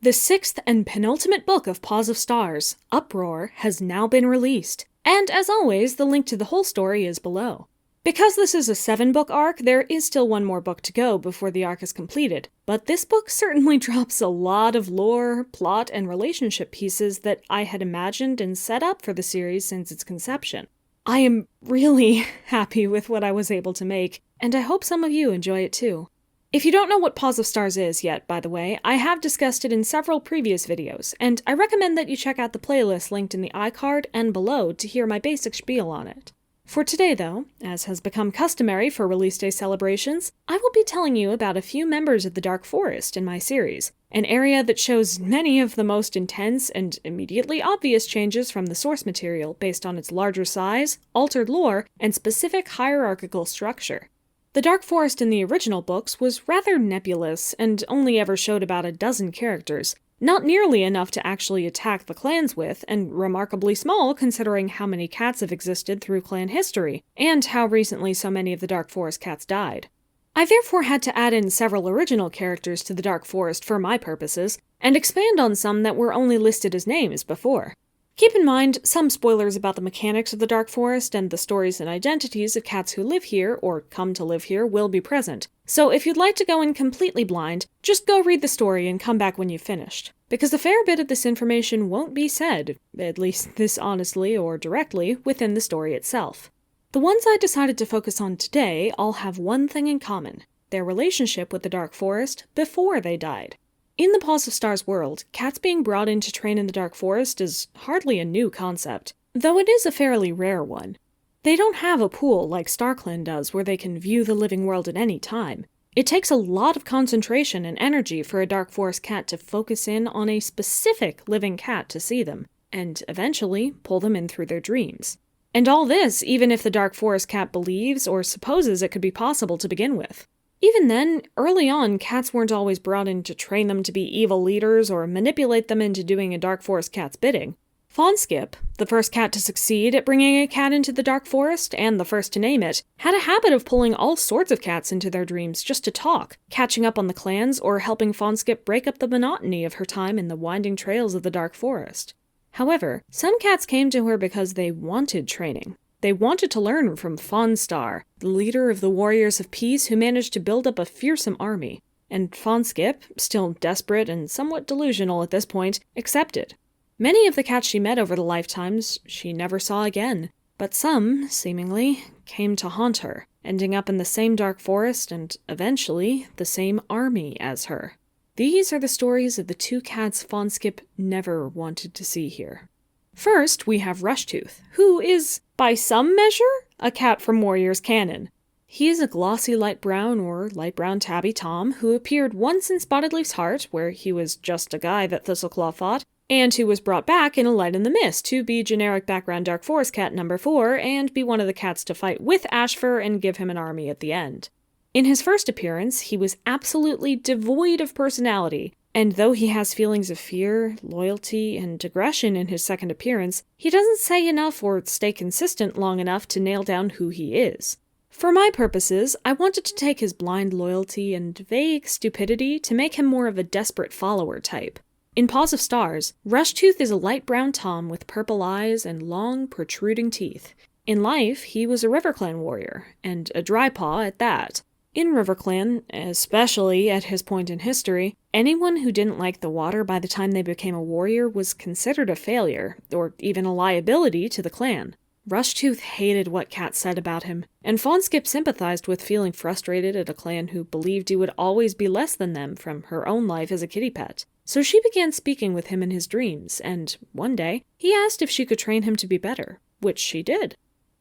The sixth and penultimate book of Paws of Stars, Uproar, has now been released, and as always, the link to the whole story is below. Because this is a 7-book arc, there is still one more book to go before the arc is completed, but this book certainly drops a lot of lore, plot, and relationship pieces that I had imagined and set up for the series since its conception. I am really happy with what I was able to make, and I hope some of you enjoy it too. If you don't know what Paws of Stars is yet, by the way, I have discussed it in several previous videos, and I recommend that you check out the playlist linked in the iCard and below to hear my basic spiel on it. For today, though, as has become customary for release day celebrations, I will be telling you about a few members of the Dark Forest in my series, an area that shows many of the most intense and immediately obvious changes from the source material based on its larger size, altered lore, and specific hierarchical structure. The Dark Forest in the original books was rather nebulous and only ever showed about a dozen characters, not nearly enough to actually attack the clans with, and remarkably small considering how many cats have existed through clan history, and how recently so many of the Dark Forest cats died. I therefore had to add in several original characters to the Dark Forest for my purposes, and expand on some that were only listed as names before. Keep in mind, some spoilers about the mechanics of the Dark Forest and the stories and identities of cats who live here, or come to live here, will be present. So if you'd like to go in completely blind, just go read the story and come back when you've finished. Because a fair bit of this information won't be said, at least this honestly or directly, within the story itself. The ones I decided to focus on today all have one thing in common: their relationship with the Dark Forest before they died. In the Paws of Stars world, cats being brought in to train in the Dark Forest is hardly a new concept, though it is a fairly rare one. They don't have a pool like StarClan does where they can view the living world at any time. It takes a lot of concentration and energy for a Dark Forest cat to focus in on a specific living cat to see them, and eventually pull them in through their dreams. And all this even if the Dark Forest cat believes or supposes it could be possible to begin with. Even then, early on, cats weren't always brought in to train them to be evil leaders or manipulate them into doing a Dark Forest cat's bidding. Fawnskip, the first cat to succeed at bringing a cat into the Dark Forest, and the first to name it, had a habit of pulling all sorts of cats into their dreams just to talk, catching up on the clans, or helping Fawnskip break up the monotony of her time in the winding trails of the Dark Forest. However, some cats came to her because they wanted training. They wanted to learn from Fawnstar, the leader of the Warriors of Peace who managed to build up a fearsome army, and Fawnskip, still desperate and somewhat delusional at this point, accepted. Many of the cats she met over the lifetimes she never saw again, but some, seemingly, came to haunt her, ending up in the same Dark Forest and, eventually, the same army as her. These are the stories of the two cats Fawnskip never wanted to see here. First, we have Rushtooth, who is, by some measure, a cat from Warriors canon. He is a glossy light brown or light brown tabby tom who appeared once in Spotted Leaf's Heart, where he was just a guy that Thistleclaw fought, and who was brought back in A Light in the Mist to be generic background Dark Forest cat number 4 and be one of the cats to fight with Ashfur and give him an army at the end. In his first appearance, he was absolutely devoid of personality, and though he has feelings of fear, loyalty, and aggression in his second appearance, he doesn't say enough or stay consistent long enough to nail down who he is. For my purposes, I wanted to take his blind loyalty and vague stupidity to make him more of a desperate follower type. In Paws of Stars, Rushtooth is a light brown tom with purple eyes and long, protruding teeth. In life, he was a RiverClan warrior, and a drypaw at that. In RiverClan, especially at his point in history, anyone who didn't like the water by the time they became a warrior was considered a failure, or even a liability to the clan. Rushtooth hated what cats said about him, and Fawnskip sympathized with feeling frustrated at a clan who believed he would always be less than them from her own life as a kitty pet. So she began speaking with him in his dreams, and one day, he asked if she could train him to be better, which she did.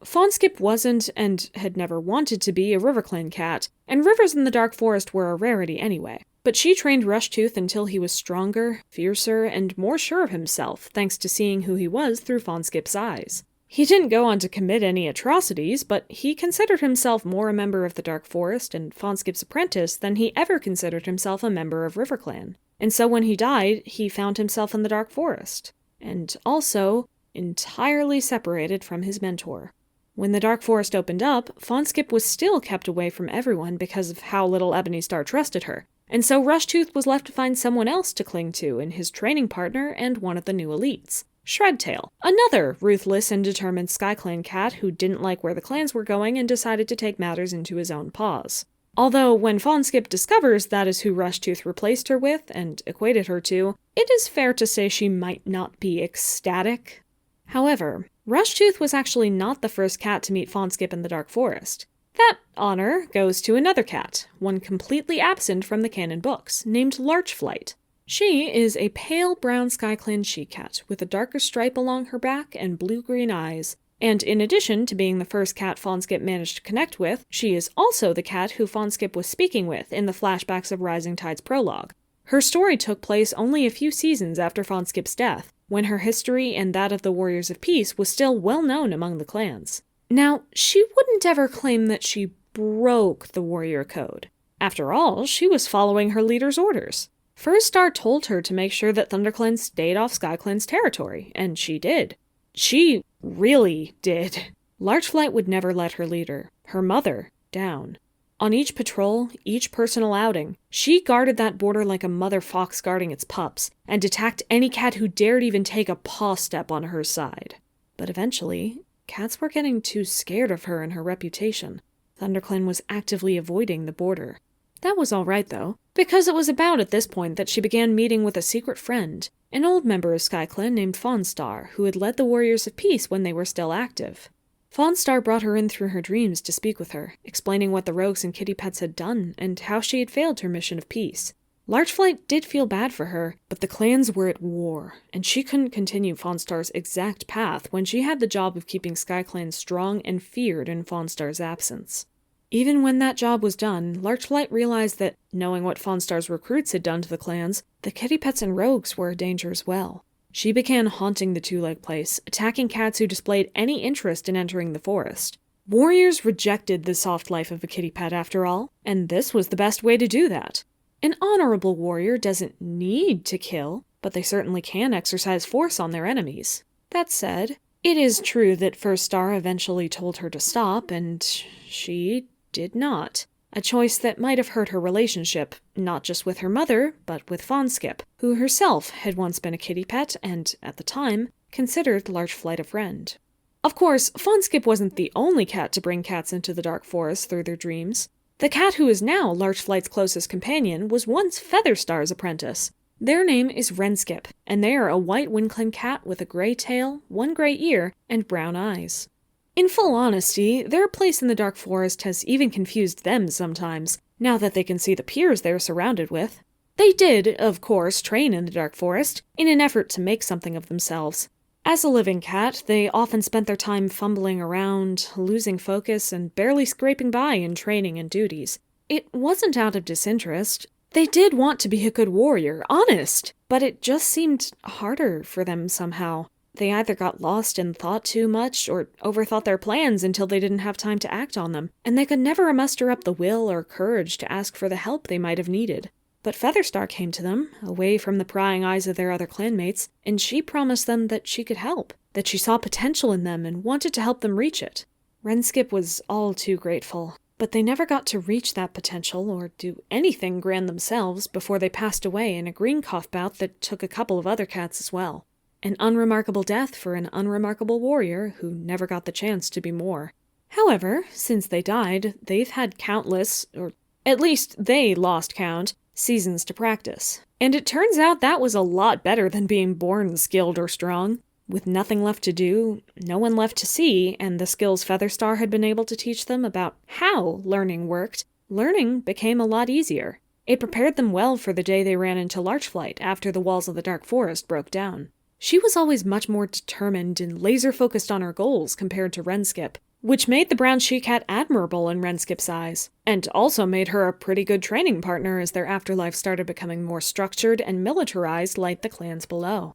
Fawnskip wasn't, and had never wanted to be, a RiverClan cat, and rivers in the Dark Forest were a rarity anyway. But she trained Rushtooth until he was stronger, fiercer, and more sure of himself, thanks to seeing who he was through Fawnskip's eyes. He didn't go on to commit any atrocities, but he considered himself more a member of the Dark Forest and Fawnskip's apprentice than he ever considered himself a member of RiverClan. And so when he died, he found himself in the Dark Forest, and also entirely separated from his mentor. When the Dark Forest opened up, Fawnskip was still kept away from everyone because of how little Ebony Star trusted her, and so Rushtooth was left to find someone else to cling to in his training partner and one of the new elites, Shredtail, another ruthless and determined SkyClan cat who didn't like where the clans were going and decided to take matters into his own paws. Although, when Fawnskip discovers that is who Rushtooth replaced her with and equated her to, it is fair to say she might not be ecstatic. However, Rushtooth was actually not the first cat to meet Fawnskip in the Dark Forest. That honor goes to another cat, one completely absent from the canon books, named Larchflight. She is a pale brown SkyClan she-cat with a darker stripe along her back and blue-green eyes. And in addition to being the first cat Fawnskip managed to connect with, she is also the cat who Fawnskip was speaking with in the flashbacks of Rising Tide's prologue. Her story took place only a few seasons after Fawnskip's death, when her history and that of the Warriors of Peace was still well known among the clans. Now, she wouldn't ever claim that she broke the warrior code. After all, she was following her leader's orders. First Star told her to make sure that ThunderClan stayed off SkyClan's territory, and she did. She really did. Larchflight would never let her leader, her mother, down. On each patrol, each personal outing, she guarded that border like a mother fox guarding its pups, and attacked any cat who dared even take a paw step on her side. But eventually, cats were getting too scared of her and her reputation. ThunderClan was actively avoiding the border. That was all right, though, because it was about at this point that she began meeting with a secret friend, an old member of SkyClan named Fawnstar, who had led the Warriors of Peace when they were still active. Fawnstar brought her in through her dreams to speak with her, explaining what the rogues and kitty pets had done and how she had failed her mission of peace. Larchflight did feel bad for her, but the clans were at war, and she couldn't continue Fawnstar's exact path when she had the job of keeping SkyClan strong and feared in Fawnstar's absence. Even when that job was done, Larchflight realized that, knowing what Fawnstar's recruits had done to the clans, the kitty pets and rogues were a danger as well. She began haunting the two-leg place, attacking cats who displayed any interest in entering the forest. Warriors rejected the soft life of a kitty pet after all, and this was the best way to do that. An honorable warrior doesn't need to kill, but they certainly can exercise force on their enemies. That said, it is true that First Star eventually told her to stop, and she did not. A choice that might have hurt her relationship, not just with her mother, but with Fawnskip, who herself had once been a kitty pet and, at the time, considered Larchflight a friend. Of course, Fawnskip wasn't the only cat to bring cats into the Dark Forest through their dreams. The cat who is now Larchflight's closest companion was once Featherstar's apprentice. Their name is Wrenskip, and they are a white Winclan cat with a gray tail, one gray ear, and brown eyes. In full honesty, their place in the Dark Forest has even confused them sometimes, now that they can see the peers they're surrounded with. They did, of course, train in the Dark Forest, in an effort to make something of themselves. As a living cat, they often spent their time fumbling around, losing focus, and barely scraping by in training and duties. It wasn't out of disinterest. They did want to be a good warrior, honest, but it just seemed harder for them somehow. They either got lost in thought too much, or overthought their plans until they didn't have time to act on them, and they could never muster up the will or courage to ask for the help they might have needed. But Featherstar came to them, away from the prying eyes of their other clanmates, and she promised them that she could help, that she saw potential in them and wanted to help them reach it. Wrenskip was all too grateful, but they never got to reach that potential or do anything grand themselves before they passed away in a green cough bout that took a couple of other cats as well. An unremarkable death for an unremarkable warrior who never got the chance to be more. However, since they died, they've had countless, or at least they lost count, seasons to practice. And it turns out that was a lot better than being born skilled or strong. With nothing left to do, no one left to see, and the skills Featherstar had been able to teach them about how learning worked, learning became a lot easier. It prepared them well for the day they ran into Larchflight after the walls of the Dark Forest broke down. She was always much more determined and laser-focused on her goals compared to Wrenskip, which made the brown she-cat admirable in Wrenskip's eyes, and also made her a pretty good training partner as their afterlife started becoming more structured and militarized like the clans below.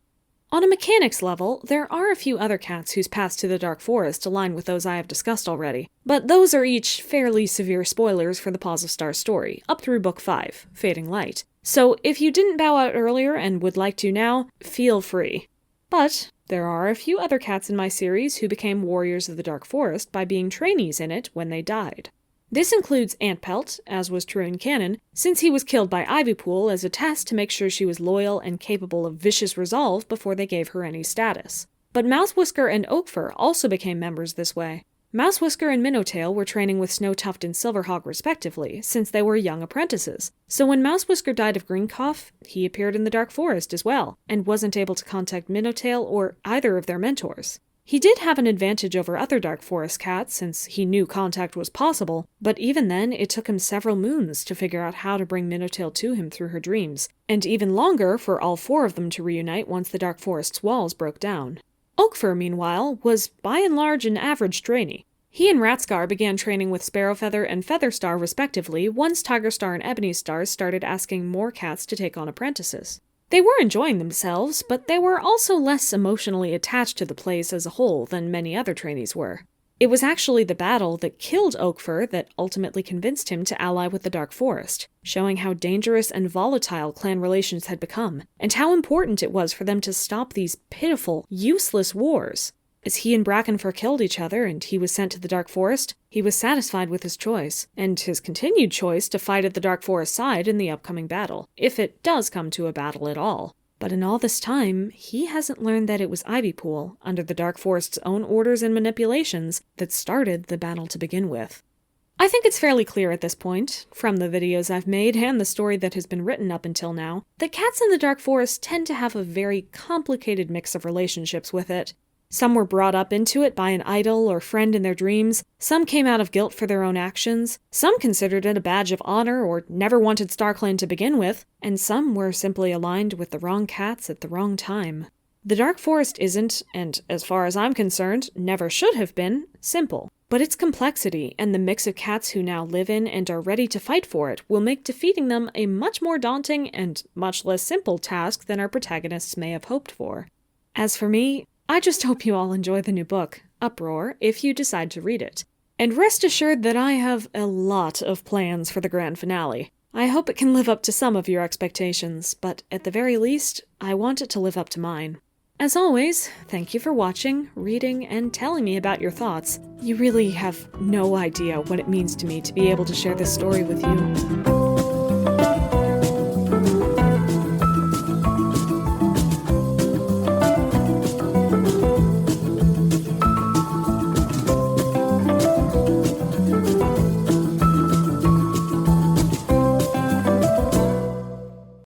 On a mechanics level, there are a few other cats whose paths to the Dark Forest align with those I have discussed already, but those are each fairly severe spoilers for the Paws of Stars story, up through Book 5, Fading Light. So if you didn't bow out earlier and would like to now, feel free. But there are a few other cats in my series who became warriors of the Dark Forest by being trainees in it when they died. This includes Antpelt, as was true in canon, since he was killed by Ivypool as a test to make sure she was loyal and capable of vicious resolve before they gave her any status. But Mousewhisker and Oakfur also became members this way. Mousewhisker and Minnowtail were training with Snowtuft and Silverhawk respectively, since they were young apprentices. So when Mousewhisker died of Greencough, he appeared in the Dark Forest as well, and wasn't able to contact Minnowtail or either of their mentors. He did have an advantage over other Dark Forest cats since he knew contact was possible, but even then it took him several moons to figure out how to bring Minnowtail to him through her dreams, and even longer for all four of them to reunite once the Dark Forest's walls broke down. Oakfur, meanwhile, was by and large an average trainee. He and Ratscar began training with Sparrowfeather and Featherstar respectively once Tigerstar and Ebonystar started asking more cats to take on apprentices. They were enjoying themselves, but they were also less emotionally attached to the place as a whole than many other trainees were. It was actually the battle that killed Oakfur that ultimately convinced him to ally with the Dark Forest, showing how dangerous and volatile clan relations had become, and how important it was for them to stop these pitiful, useless wars. As he and Brackenfur killed each other and he was sent to the Dark Forest, he was satisfied with his choice, and his continued choice to fight at the Dark Forest side in the upcoming battle, if it does come to a battle at all. But in all this time, he hasn't learned that it was Ivypool, under the Dark Forest's own orders and manipulations, that started the battle to begin with. I think it's fairly clear at this point, from the videos I've made and the story that has been written up until now, that cats in the Dark Forest tend to have a very complicated mix of relationships with it. Some were brought up into it by an idol or friend in their dreams, some came out of guilt for their own actions, some considered it a badge of honor or never wanted StarClan to begin with, and some were simply aligned with the wrong cats at the wrong time. The Dark Forest isn't, and as far as I'm concerned, never should have been, simple. But its complexity and the mix of cats who now live in and are ready to fight for it will make defeating them a much more daunting and much less simple task than our protagonists may have hoped for. As for me, I just hope you all enjoy the new book, Uproar, if you decide to read it. And rest assured that I have a lot of plans for the grand finale. I hope it can live up to some of your expectations, but at the very least, I want it to live up to mine. As always, thank you for watching, reading, and telling me about your thoughts. You really have no idea what it means to me to be able to share this story with you.